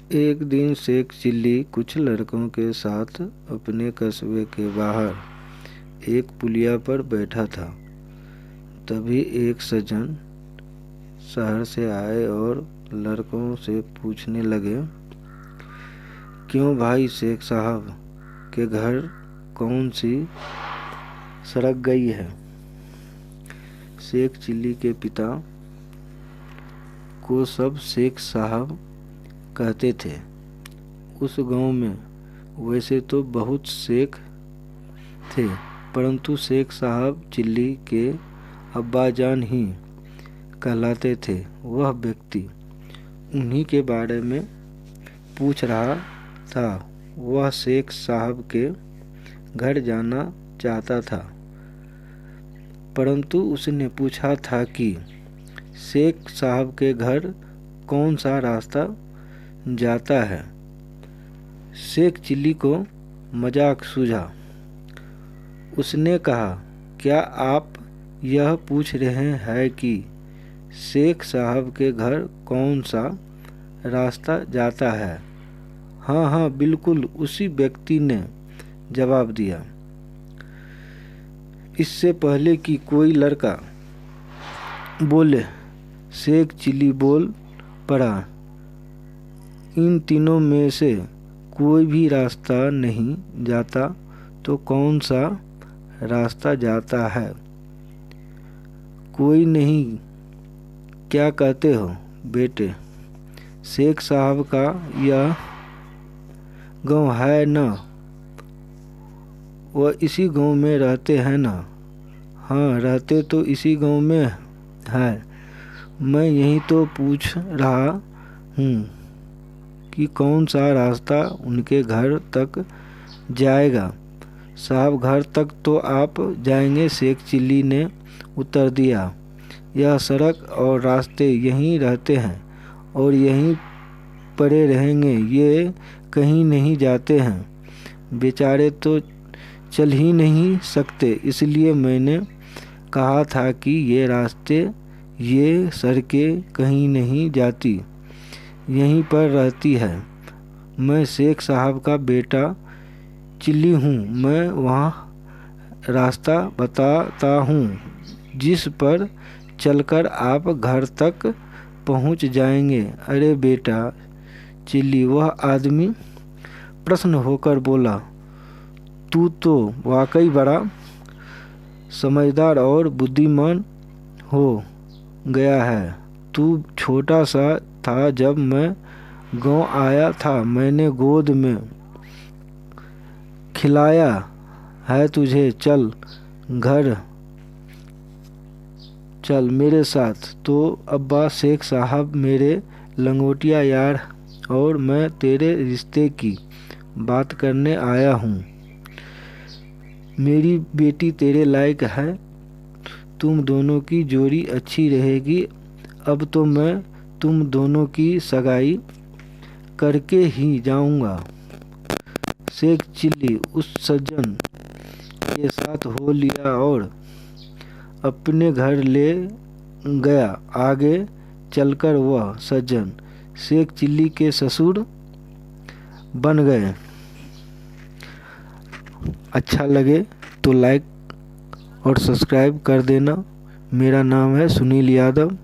एक दिन शेख चिल्ली कुछ लड़कों के साथ अपने कस्बे के बाहर एक पुलिया पर बैठा था। तभी एक सज्जन शहर से आए और लड़कों से पूछने लगे, क्यों भाई शेख साहब के घर कौन सी सड़क गई है? शेख चिल्ली के पिता को सब शेख साहब कहते थे। उस गांव में वैसे तो बहुत शेख थे, परंतु शेख साहब चिल्ली के अब्बाजान ही कहलाते थे। वह व्यक्ति उन्हीं के बारे में पूछ रहा था। वह शेख साहब के घर जाना चाहता था, परंतु उसने पूछा था कि शेख साहब के घर कौन सा रास्ता जाता है। शेख चिल्ली को मजाक सूझा। उसने कहा, क्या आप यह पूछ रहे हैं कि शेख साहब के घर कौन सा रास्ता जाता है? हाँ हाँ बिल्कुल, उसी व्यक्ति ने जवाब दिया। इससे पहले कि कोई लड़का बोले, शेख चिल्ली बोल पड़ा, इन तीनों में से कोई भी रास्ता नहीं जाता तो कौन सा रास्ता जाता है? कोई नहीं, क्या कहते हो बेटे? शेख साहब का यह गांव है ना? वह इसी गांव में रहते हैं ना? हाँ, रहते तो इसी गांव में है। मैं यही तो पूछ रहा हूँ कि कौन सा रास्ता उनके घर तक जाएगा। साहब, घर तक तो आप जाएंगे, शेख चिल्ली ने उत्तर दिया। यह सड़क और रास्ते यहीं रहते हैं और यहीं पड़े रहेंगे, ये कहीं नहीं जाते हैं। बेचारे तो चल ही नहीं सकते, इसलिए मैंने कहा था कि ये रास्ते, ये सड़कें कहीं नहीं जाती, यहीं पर रहती है। मैं शेख साहब का बेटा चिल्ली हूँ। मैं वहाँ रास्ता बताता हूँ जिस पर चलकर आप घर तक पहुँच जाएंगे। अरे बेटा चिल्ली, वह आदमी प्रसन्न होकर बोला, तू तो वाकई बड़ा समझदार और बुद्धिमान हो गया है। तू छोटा सा था जब मैं गांव आया था, मैंने गोद में खिलाया है तुझे। चल घर चल मेरे साथ। तो अब्बा शेख साहब मेरे लंगोटिया यार और मैं तेरे रिश्ते की बात करने आया हूँ। मेरी बेटी तेरे लायक है, तुम दोनों की जोड़ी अच्छी रहेगी। अब तो मैं तुम दोनों की सगाई करके ही जाऊंगा। शेख चिल्ली उस सज्जन के साथ हो लिया और अपने घर ले गया। आगे चलकर वह सज्जन शेख चिल्ली के ससुर बन गए। अच्छा लगे तो लाइक और सब्सक्राइब कर देना। मेरा नाम है सुनील यादव।